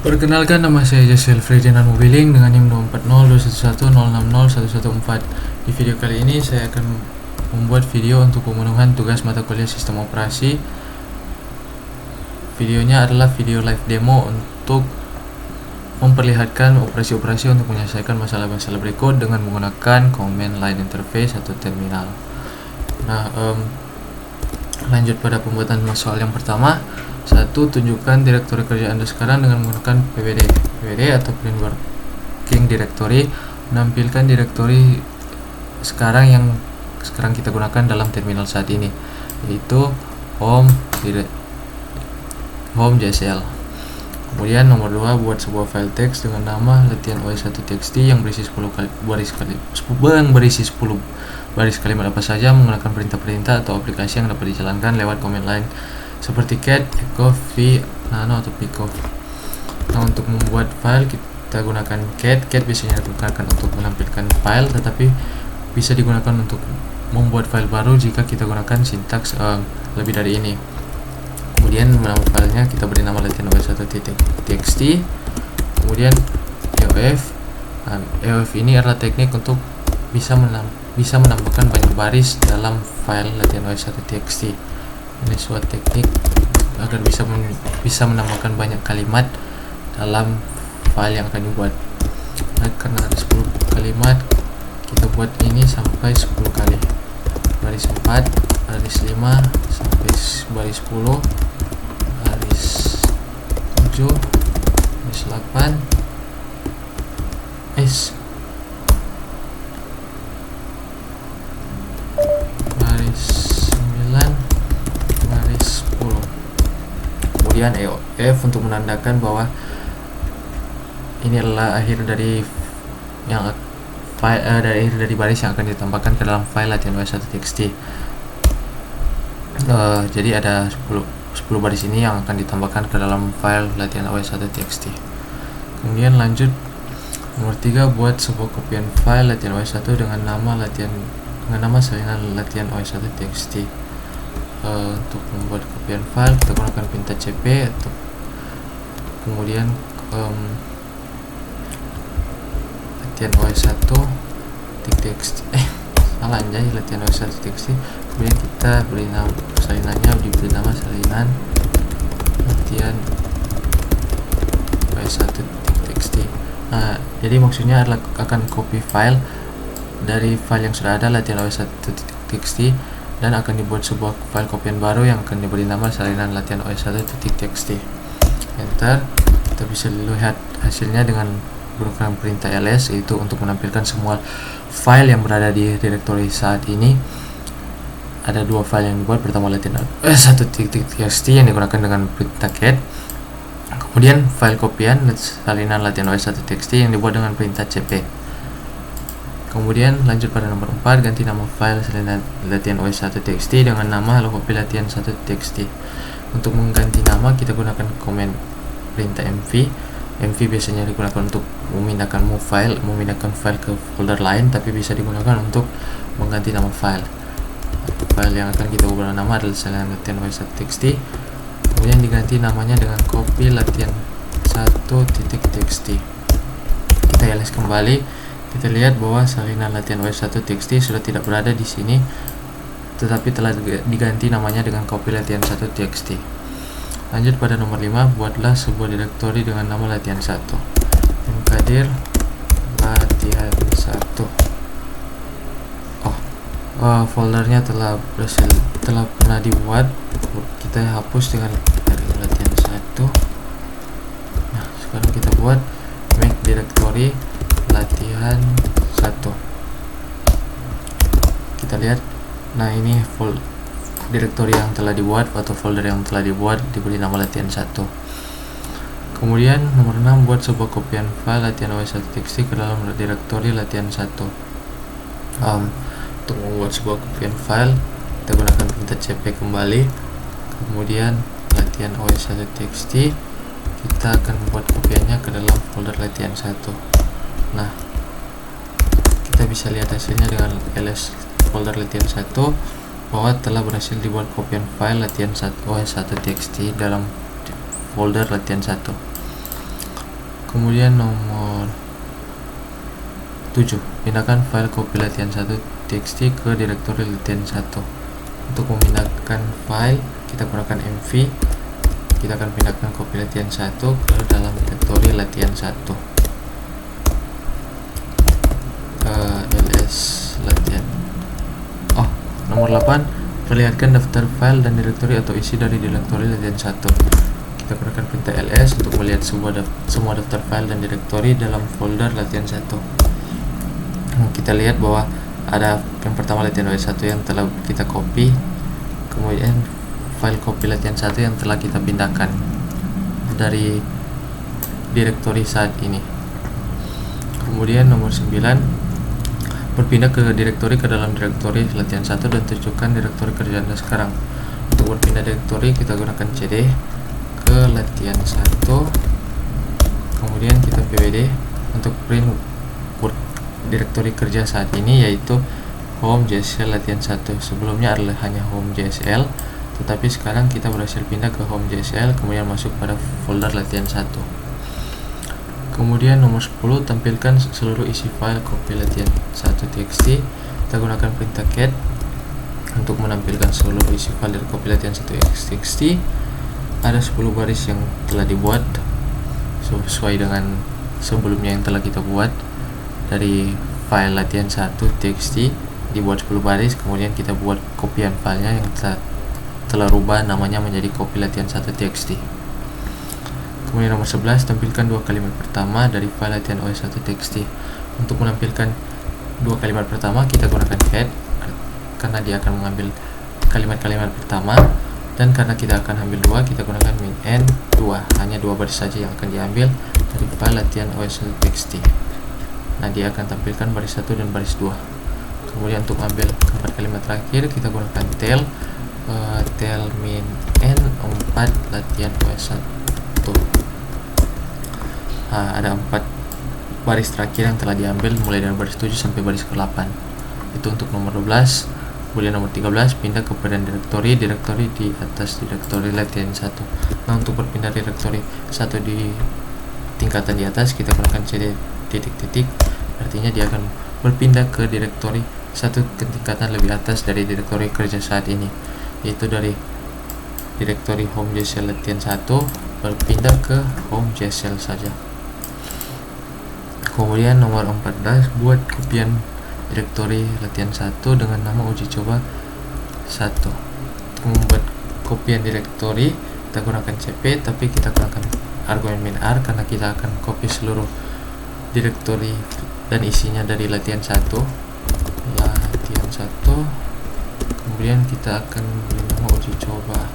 Perkenalkan, nama saya Jasel Ferdinand Mobiling dengan NIM 24021060114. Di video kali ini saya akan membuat video untuk pemenuhan tugas mata kuliah sistem operasi. Videonya adalah video live demo untuk memperlihatkan operasi-operasi untuk menyelesaikan masalah-masalah berikut dengan menggunakan command line interface atau terminal. Lanjut pada pembuatan soal yang pertama. 1. Tunjukkan direktori kerja Anda sekarang dengan menggunakan PWD atau Print Working Directory. Menampilkan direktori sekarang yang sekarang kita gunakan dalam terminal saat ini, yaitu home JSL. Kemudian nomor 2, buat sebuah file teks dengan nama latihan OS1.txt yang berisi 10 baris kalimat apa saja menggunakan perintah-perintah atau aplikasi yang dapat dijalankan lewat command line seperti cat, echo, v, nano, atau pico. Nah, untuk membuat file kita gunakan cat. Cat biasanya digunakan untuk menampilkan file, tetapi bisa digunakan untuk membuat file baru jika kita gunakan sintaks lebih dari ini. Kemudian nama filenya kita beri nama latihan OS1.txt. Kemudian EOF. EOF ini adalah teknik untuk bisa menambahkan banyak baris dalam file latihan OS1.txt. Ini suatu teknik agar bisa menambahkan banyak kalimat dalam file yang akan dibuat. Nah, karena ada 10 kalimat, kita buat ini sampai 10 kali. Baris 4, baris 5, sampai baris 10, baris 7, baris 8, baris 9, baris 10. Kemudian EOF untuk menandakan bahwa ini adalah akhir dari baris yang akan ditambahkan ke dalam file latihan OS1.txt. Jadi ada 10 baris ini yang akan ditambahkan ke dalam file latihan OS1.txt. Kemudian lanjut nomor 3, buat sebuah kopian file latihan OS1 dengan nama salinan latihan OS1.txt. Untuk membuat kopian file kita gunakan perintah cp atau kemudian latihan OS1.txt latihan OS1.txt. Kemudian kita beri nama salinannya, diberi nama salinan latihan OS1.txt. Nah, jadi maksudnya adalah akan copy file dari file yang sudah ada latihan OS1.txt dan akan dibuat sebuah file kopian baru yang akan diberi nama salinan latihan OS1.txt. Enter. Kita bisa lihat hasilnya dengan menggunakan perintah ls, yaitu untuk menampilkan semua file yang berada di direktori saat ini. Ada 2 file yang dibuat, pertama latihan OS1.txt yang digunakan dengan perintah cat. Kemudian file kopian salinan latihan OS1.txt yang dibuat dengan perintah cp. Kemudian lanjut pada nomor 4, ganti nama file salinan latihan OS1.txt dengan nama copy latihan 1.txt. Untuk mengganti nama kita gunakan command perintah mv. Mv biasanya digunakan untuk memindahkan file ke folder lain, tapi bisa digunakan untuk mengganti nama file. File yang akan kita ubah nama adalah salinan latihan OS1.txt. Kemudian diganti namanya dengan copy latihan 1.txt. Kita ls kembali. Kita lihat bahwa salinan latihan OS1.txt sudah tidak berada di sini, tetapi telah diganti namanya dengan copy latihan 1.txt. Lanjut pada nomor 5, buatlah sebuah direktori dengan nama latihan 1. mkdir latihan 1. Foldernya telah pernah dibuat. Kita hapus dengan latihan 1. Nah, sekarang kita buat make directory latihan 1. Kita lihat, nah ini direktori yang telah dibuat atau folder yang telah dibuat diberi nama latihan 1. Kemudian nomor 6, buat sebuah kopian file latihan OS1.txt ke dalam direktori latihan 1. Untuk membuat sebuah kopian file kita gunakan perintah cp kembali, kemudian latihan OS1.txt. Kita akan membuat kopiannya ke dalam folder latihan 1. Nah, kita bisa lihat hasilnya dengan ls folder latihan 1 bahwa telah berhasil dibuat kopian file latihan OS1.txt dalam folder latihan 1. Kemudian nomor 7, pindahkan file copy latihan1.txt ke direktori latihan1. Untuk memindahkan file, kita gunakan mv. Kita akan pindahkan copy latihan1 ke dalam direktori latihan1. ls latihan. Nomor 8, perlihatkan daftar file dan direktori atau isi dari direktori latihan1. Kita gunakan perintah ls untuk melihat semua daftar file dan direktori dalam folder latihan1. Kita lihat bahwa ada yang pertama latihan OS1 yang telah kita copy, kemudian file copy latihan1 yang telah kita pindahkan dari direktori saat ini. Kemudian nomor 9, berpindah ke direktori ke dalam direktori latihan1 dan tunjukkan direktori kerja Anda sekarang. Untuk berpindah direktori, kita gunakan cd ke latihan1, kemudian kita pwd untuk print direktori kerja saat ini, yaitu home JSL latihan1. Sebelumnya adalah hanya home JSL, tetapi sekarang kita berhasil pindah ke home JSL, kemudian masuk pada folder latihan1. Kemudian nomor 10, tampilkan seluruh isi file copy latihan1.txt. Kita gunakan perintah cat untuk menampilkan seluruh isi file dari copy latihan1.txt. Ada 10 baris yang telah dibuat sesuai dengan sebelumnya yang telah kita buat. Dari file latihan1.txt dibuat 10 baris, kemudian kita buat kopian filenya yang telah rubah namanya menjadi copy latihan1.txt. Kemudian nomor 11, tampilkan 2 kalimat pertama dari file latihan OS1.txt. Untuk menampilkan 2 kalimat pertama, kita gunakan head karena dia akan mengambil kalimat-kalimat pertama, dan karena kita akan ambil 2, kita gunakan min n 2. Hanya 2 baris saja yang akan diambil dari file latihan OS1.txt. Nah, dia akan tampilkan baris 1 dan baris 2. Kemudian untuk ambil keempat kalimat terakhir, kita gunakan tail min n 4 latihan OS1. Ada 4 baris terakhir yang telah diambil mulai dari baris 7 sampai baris ke-8. Itu untuk nomor 12. Kemudian nomor 13, pindah kepada direktori di atas direktori latihan1. Nah, untuk berpindah direktori 1 di tingkatan di atas, kita gunakan cd titik, artinya dia akan berpindah ke direktori 1 ke tingkatan lebih atas dari direktori kerja saat ini, yaitu dari direktori home JSL latihan1 berpindah ke home JSL saja. Kemudian nomor 14, buat kopian direktori latihan1 dengan nama uji coba 1. Untuk membuat kopian direktori, kita gunakan cp, tapi kita gunakan argumen min r karena kita akan copy seluruh direktori dan isinya dari latihan1. Kemudian kita akan beri nama uji coba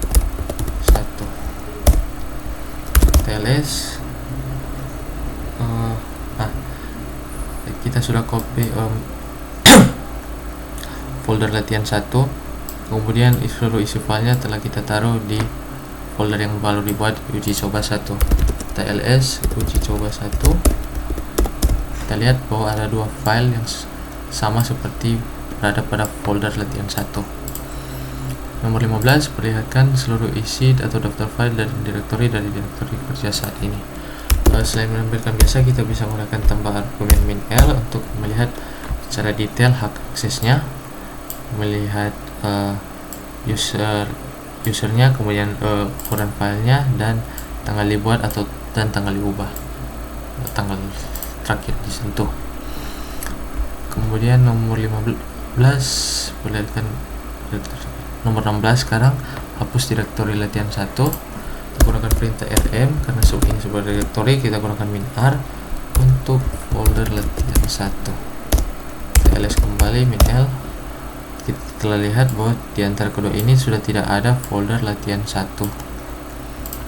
1 tls. Kita sudah copy folder latihan1, kemudian seluruh isi filenya telah kita taruh di folder yang baru dibuat uji coba 1. Kita ls uji coba 1. Kita lihat bahwa ada 2 file yang sama seperti berada pada folder latihan1. Nomor 15, perlihatkan seluruh isi atau daftar file dari direktori kerja saat ini. Selain menampilkan biasa, kita bisa menggunakan tambah argumen min l untuk melihat secara detail hak aksesnya, melihat usernya, kemudian ukuran filenya, dan tanggal dibuat dan tanggal diubah, tanggal terakhir disentuh. Kemudian nomor 15, perlihatkan nomor 16 sekarang, hapus direktori latihan1. Kita gunakan perintah rm karena ini sebuah direktori, kita gunakan min r untuk folder latihan1. Kita ls kembali min l. Kita telah lihat bahwa di antara kedua ini sudah tidak ada folder latihan1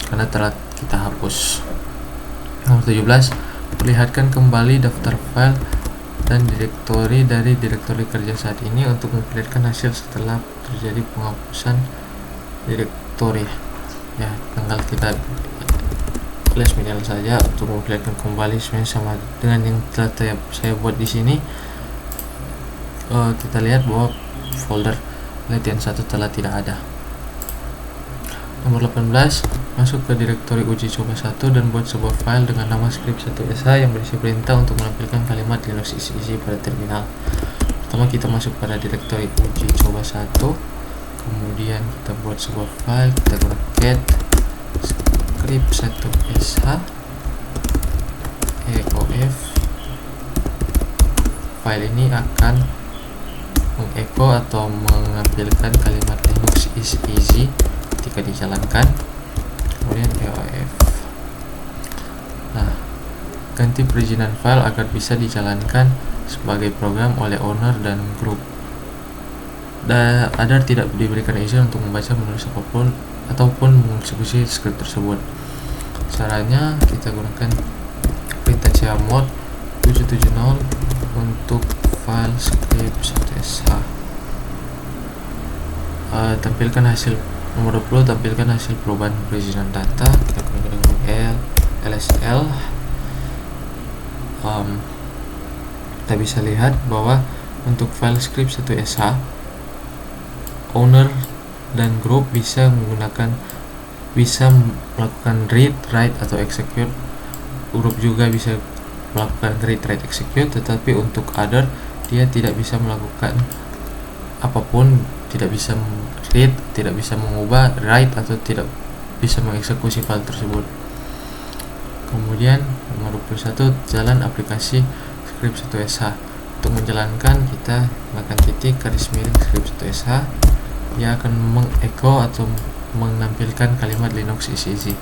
karena telah kita hapus. Nomor 17, perlihatkan kembali daftar file dan direktori dari direktori kerja saat ini untuk memperlihatkan hasil setelah terjadi penghapusan direktori. Ya, tinggal kita flash min saja untuk memperlihatkan kembali, sebenarnya sama dengan yang telah saya buat di sini. Kita lihat bahwa folder latihan1 telah tidak ada. Nomor 18, Masuk ke direktori uji coba 1 dan buat sebuah file dengan nama script1sh yang berisi perintah untuk menampilkan kalimat Linux is easy pada terminal. Pertama kita masuk pada direktori uji coba 1, kemudian kita buat sebuah file, kita gunakan cat script1sh eof. File ini akan mengecho atau mengambilkan kalimat Linux is easy ketika dijalankan, kemudian eof. Nah, ganti perizinan file agar bisa dijalankan sebagai program oleh owner dan grup. Adar tidak diberikan izin untuk membaca, menulis apapun ataupun mengeksekusi script tersebut. Caranya kita gunakan perintah chmod 770 untuk file script1sh. Tampilkan hasil nomor 20, tampilkan hasil perubahan perizinan data. Kita gunakan lsl. Kita bisa lihat bahwa untuk file script1sh, owner dan group bisa melakukan read, write atau execute. Grup juga bisa melakukan read, write, execute, tetapi untuk other dia tidak bisa melakukan apapun, tidak bisa read, tidak bisa mengubah, write atau tidak bisa mengeksekusi file tersebut. Kemudian nomor 21, jalan aplikasi script1sh. Untuk menjalankan kita melakukan titik garis miring script1sh. Dia akan mengecho atau menampilkan kalimat Linux is easy.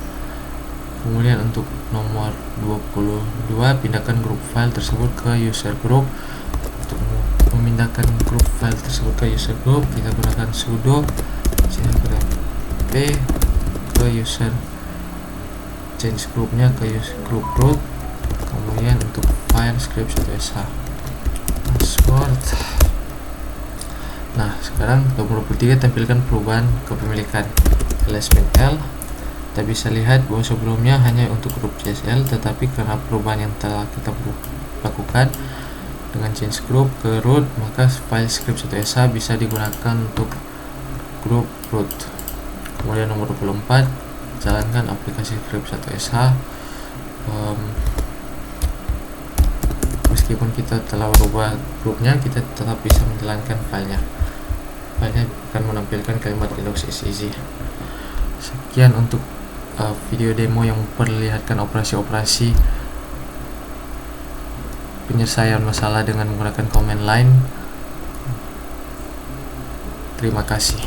Kemudian untuk nomor 22, pindahkan grup file tersebut ke user group. Untuk memindahkan grup file tersebut ke user group, kita gunakan sudo cmp ke user, change groupnya ke user group root. Kemudian untuk file script1sh, password. Nah, sekarang nomor 23, tampilkan perubahan kepemilikan ls-l. Kita bisa lihat bahwa sebelumnya hanya untuk grup csl, tetapi karena perubahan yang telah kita lakukan dengan change group ke root, maka file script1sh bisa digunakan untuk grup root. Kemudian nomor 24, jalankan aplikasi script1sh. Meskipun kita telah berubah grupnya, kita tetap bisa menjalankan filenya. Filenya akan menampilkan kalimat Linux is easy. Sekian untuk video demo yang memperlihatkan operasi-operasi penyelesaian masalah dengan menggunakan command line. Terima kasih.